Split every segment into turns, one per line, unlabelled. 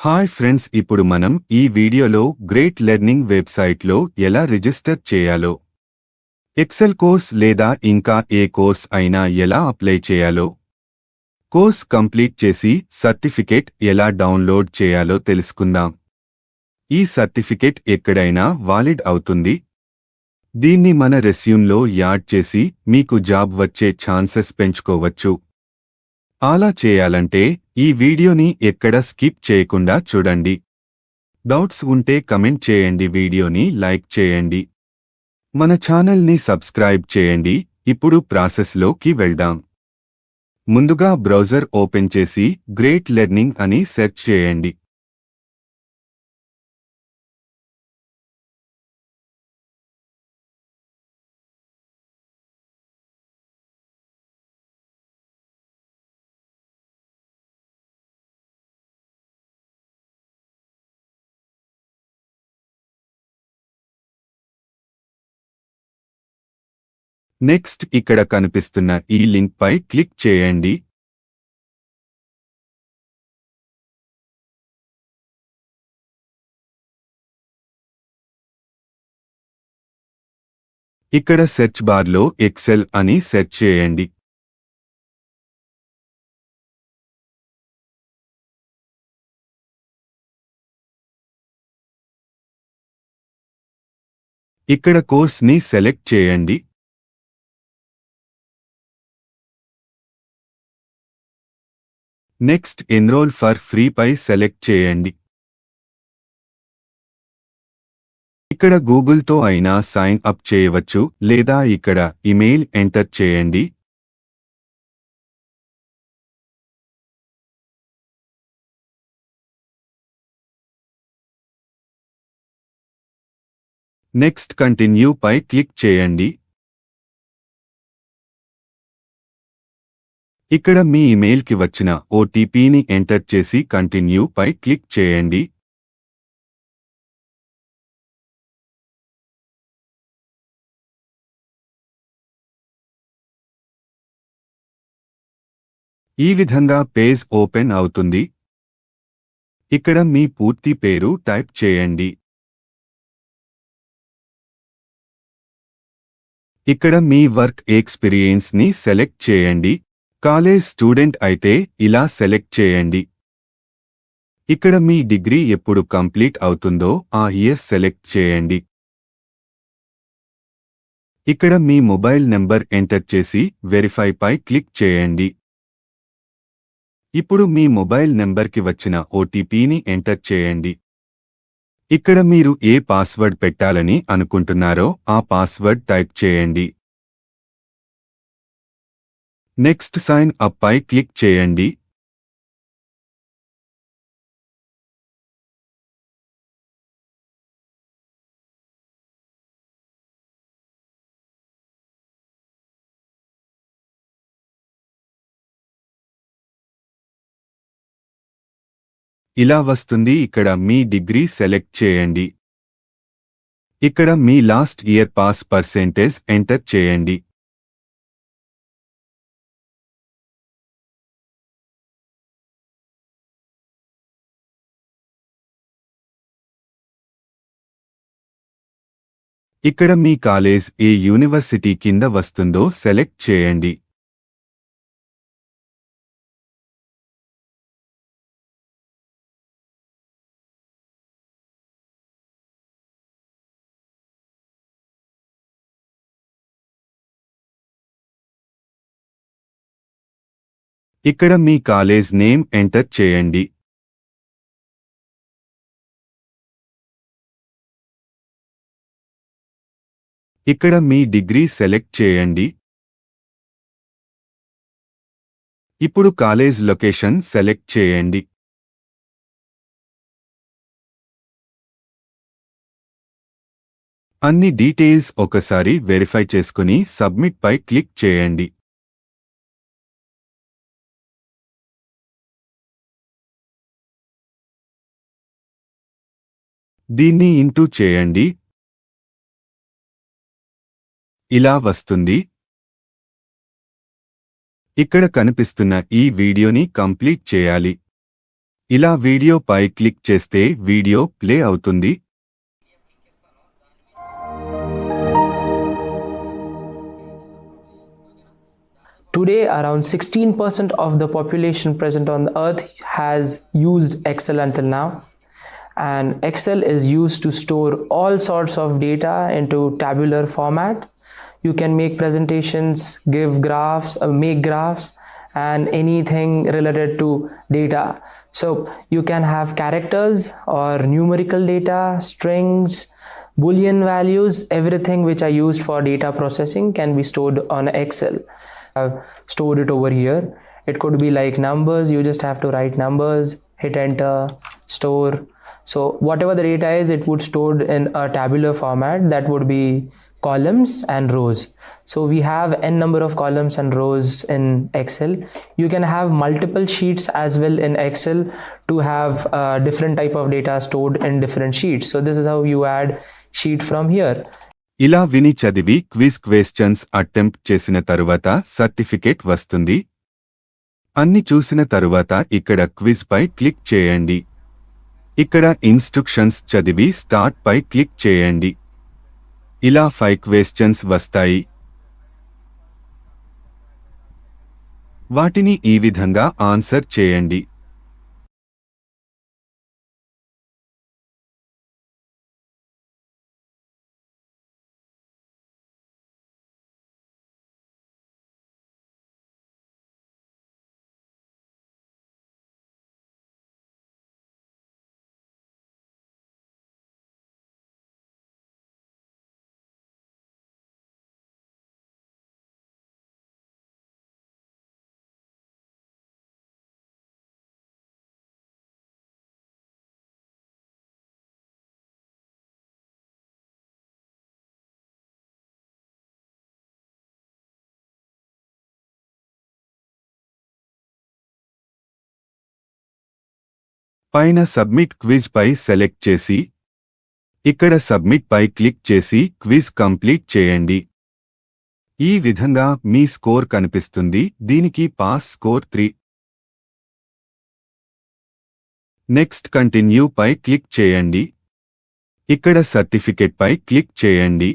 Hi friends, ఇప్పుడు మనం ఈ వీడియోలో గ్రేట్ లెర్నింగ్ వెబ్సైట్లో ఎలా రిజిస్టర్ చేయాలో, ఎక్సెల్ కోర్స్ లేదా ఇంకా ఏ కోర్స్ అయినా ఎలా అప్లై చేయాలో, కోర్స్ కంప్లీట్ చేసి సర్టిఫికేట్ ఎలా డౌన్లోడ్ చేయాలో తెలుసుకుందాం. ఈ సర్టిఫికేట్ ఎక్కడైనా వాలిడ్ అవుతుంది. దీన్ని మన రెస్యూమ్లో యాడ్ చేసి మీకు జాబ్ వచ్చే ఛాన్సెస్ పెంచుకోవచ్చు. అలా చేయాలంటే ఈ వీడియోని ఎక్కడ స్కిప్ చేయకుండా చూడండి. డౌట్స్ ఉంటే కమెంట్ చేయండి, వీడియోని లైక్ చేయండి, మన ఛానల్ని సబ్స్క్రైబ్ చేయండి. ఇప్పుడు ప్రాసెస్లోకి వెళ్దాం. ముందుగా బ్రౌజర్ ఓపెన్ చేసి గ్రేట్ లెర్నింగ్ అని సెర్చ్ చేయండి. నెక్స్ట్ ఇక్కడ కనిపిస్తున్న ఈ లింక్ పై క్లిక్ చేయండి. ఇక్కడ సెర్చ్ బార్లో ఎక్సెల్ అని సెర్చ్ చేయండి. ఇక్కడ కోర్స్ని సెలెక్ట్ చేయండి. నెక్స్ట్ ఎన్రోల్ ఫర్ ఫ్రీ పై సెలెక్ట్ చేయండి. ఇక్కడ గూగుల్తో అయినా సైన్ అప్ చేయవచ్చు లేదా ఇక్కడ ఇమెయిల్ ఎంటర్ చేయండి. నెక్స్ట్ కంటిన్యూ పై క్లిక్ చేయండి. ఇక్కడ మీ ఇమెయిల్కి వచ్చిన ఓటీపీని ఎంటర్ చేసి కంటిన్యూ పై క్లిక్ చేయండి. ఈ విధంగా పేజ్ ఓపెన్ అవుతుంది. ఇక్కడ మీ పూర్తి పేరు టైప్ చేయండి. ఇక్కడ మీ వర్క్ ఎక్స్పీరియన్స్ ని సెలెక్ట్ చేయండి. కాలేజ్ స్టూడెంట్ అయితే ఇలా సెలెక్ట్ చేయండి. ఇక్కడ మీ డిగ్రీ ఎప్పుడు కంప్లీట్ అవుతుందో ఆ ఇయర్ సెలెక్ట్ చేయండి. ఇక్కడ మీ మొబైల్ నెంబర్ ఎంటర్ చేసి వెరిఫై పై క్లిక్ చేయండి. ఇప్పుడు మీ మొబైల్ నెంబర్కి వచ్చిన ఓటీపీని ఎంటర్ చేయండి. ఇక్కడ మీరు ఏ పాస్వర్డ్ పెట్టాలని అనుకుంటున్నారో ఆ పాస్వర్డ్ టైప్ చేయండి. నెక్స్ట్ సైన్ అప్ పై క్లిక్ చేయండి. ఇలా వస్తుంది. ఇక్కడ మీ డిగ్రీ సెలెక్ట్ చేయండి. ఇక్కడ మీ last year pass percentage enter చేయండి. ఇక్కడ మీ కాలేజ్ ఏ యూనివర్సిటీ కింద వస్తుందో సెలెక్ట్ చేయండి. ఇక్కడ మీ కాలేజ్ నేమ్ ఎంటర్ చేయండి. ఇక్కడ మీ డిగ్రీ సెలెక్ట్ చేయండి. ఇప్పుడు కాలేజ్ లొకేషన్ సెలెక్ట్ చేయండి. అన్ని డీటెయిల్స్ ఒకసారి వెరిఫై చేసుకుని సబ్మిట్ పై క్లిక్ చేయండి. దీన్ని ఇంటూ చేయండి. ఇలా వస్తుంది. ఇక్కడ కనిపిస్తున్న ఈ వీడియోని కంప్లీట్ చేయాలి. ఇలా వీడియోపై క్లిక్ చేస్తే వీడియో ప్లే అవుతుంది.
Today, around 16% of the population present on the earth has used Excel until now. And Excel is used to store all sorts of data into tabular format. You can make presentations, give graphs, make graphs, and anything related to data. So you can have characters or numerical data, strings, Boolean values, everything which are used for data processing can be stored on Excel. I've stored it over here. It could be like numbers. You just have to write numbers, hit enter, store. So whatever the data is, it would stored in a tabular format. That would be columns and rows. So we have n number of columns and rows in Excel. You can have multiple sheets as well in Excel to have different type of data stored in different sheets. So this is how you add sheet from here.
ఇలా విని చదివి quiz questions attempt చేసిన తరువాత certificate వస్తుంది. అన్ని చూసిన తరువాత ఇక్కడ క్విజ్ పై క్లిక్ చేయండి. ఇక్కడ ఇన్స్ట్రక్షన్స్ చదివి స్టార్ట్ పై క్లిక్ చేయండి. ఇలా 5 క్వశ్చన్స్ వస్తాయి. వాటిని ఈ విధంగా ఆన్సర్ చేయండి. పైన సబ్మిట్ క్విజ్ పై సెలెక్ట్ చేసి ఇక్కడ సబ్మిట్ పై క్లిక్ చేసి క్విజ్ కంప్లీట్ చేయండి. ఈ విధంగా మీ స్కోర్ కనిపిస్తుంది. దీనికి పాస్ స్కోర్ 3. నెక్స్ట్ కంటిన్యూ పై క్లిక్ చేయండి. ఇక్కడ సర్టిఫికెట్ పై క్లిక్ చేయండి.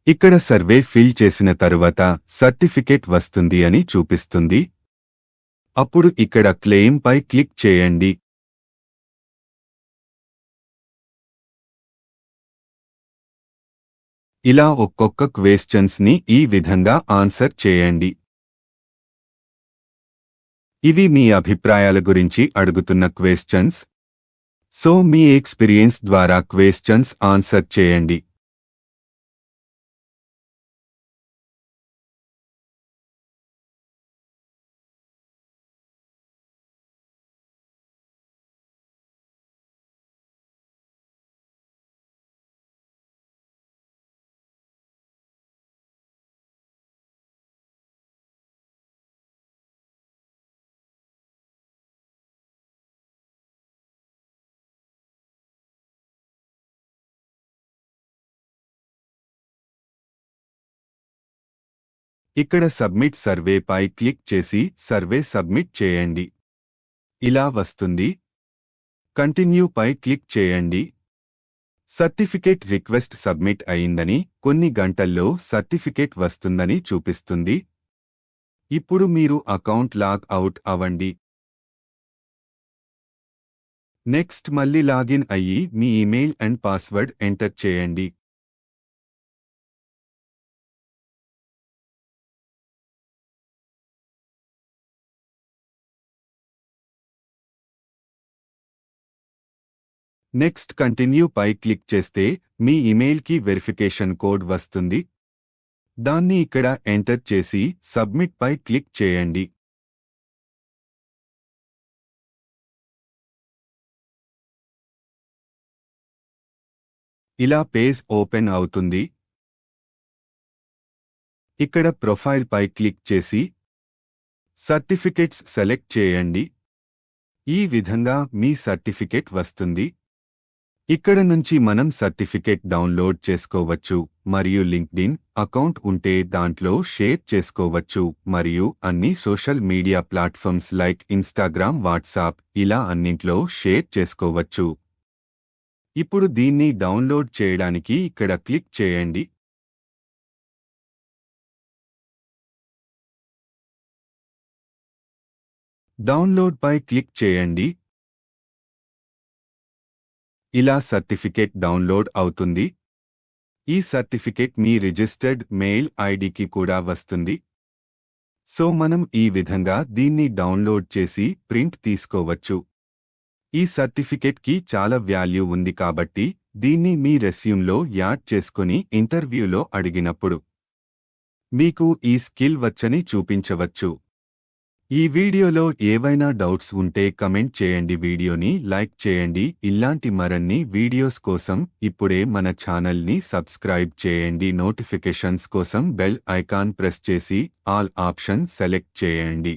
ఇక్కడ సర్వే ఫిల్ చేసిన తరువాత సర్టిఫికెట్ వస్తుంది అని చూపిస్తుంది. అప్పుడు ఇక్కడ క్లెయిమ్ పై క్లిక్ చేయండి. ఇలా ఒక్కొక్క క్వశ్చన్స్ ని ఈ విధంగా ఆన్సర్ చేయండి. ఇవి మీ అభిప్రాయాల గురించి అడుగుతున్న క్వశ్చన్స్. సో మీ ఎక్స్పీరియన్స్ ద్వారా క్వశ్చన్స్ ఆన్సర్ చేయండి. ఇక్కడ సబ్మిట్ సర్వే పై క్లిక్ చేసి సర్వే సబ్మిట్ చేయండి. ఇలా వస్తుంది. కంటిన్యూ పై క్లిక్ చేయండి. సర్టిఫికేట్ రిక్వెస్ట్ సబ్మిట్ అయిందని, కొన్ని గంటల్లో సర్టిఫికేట్ వస్తుందని చూపిస్తుంది. ఇప్పుడు మీరు అకౌంట్ లాగ్ అవుట్ అవ్వండి. నెక్స్ట్ మళ్ళీ లాగిన్ అయ్యి మీ ఇమెయిల్ అండ్ పాస్వర్డ్ ఎంటర్ చేయండి. నెక్స్ట్ కంటిన్యూ పై క్లిక్ చేస్తే మీ ఇమెయిల్కి వెరిఫికేషన్ కోడ్ వస్తుంది. దాన్ని ఇక్కడ ఎంటర్ చేసి సబ్మిట్ పై క్లిక్ చేయండి. ఇలా పేజ్ ఓపెన్ అవుతుంది. ఇక్కడ ప్రొఫైల్ పై క్లిక్ చేసి సర్టిఫికెట్స్ సెలెక్ట్ చేయండి. ఈ విధంగా మీ సర్టిఫికెట్ వస్తుంది. ఇక్కడ నుంచి మనం సర్టిఫికేట్ డౌన్లోడ్ చేసుకోవచ్చు మరియు లింక్డ్ఇన్ అకౌంట్ ఉంటే దాంట్లో షేర్ చేసుకోవచ్చు మరియు అన్ని social media platforms like Instagram WhatsApp ఇలా అన్నింట్లో షేర్ చేసుకోవచ్చు. ఇప్పుడు దీన్ని డౌన్లోడ్ చేయడానికి ఇక్కడ క్లిక్ చేయండి. డౌన్లోడ్ పై క్లిక్ చేయండి. ఇలా సర్టిఫికేట్ డౌన్లోడ్ అవుతుంది. ఈ సర్టిఫికేట్ మీ రిజిస్టర్డ్ మెయిల్ ఐడికి కూడా వస్తుంది. సో మనం ఈ విధంగా దీన్ని డౌన్లోడ్ చేసి ప్రింట్ తీసుకోవచ్చు. ఈ సర్టిఫికేట్కి చాలా వాల్యూ ఉంది కాబట్టి దీన్ని మీ రెస్యూమ్లో యాడ్ చేసుకొని ఇంటర్వ్యూలో అడిగినప్పుడు మీకు ఈ స్కిల్ వచ్చని చూపించవచ్చు. ఈ వీడియోలో ఏవైనా డౌట్స్ ఉంటే కమెంట్ చేయండి. వీడియోని లైక్ చేయండి. ఇలాంటి మరిన్ని వీడియోస్ కోసం ఇప్పుడే మన ఛానల్ని సబ్స్క్రైబ్ చేయండి. నోటిఫికేషన్స్ కోసం బెల్ ఐకాన్ ప్రెస్ చేసి ఆల్ ఆప్షన్ సెలెక్ట్ చేయండి.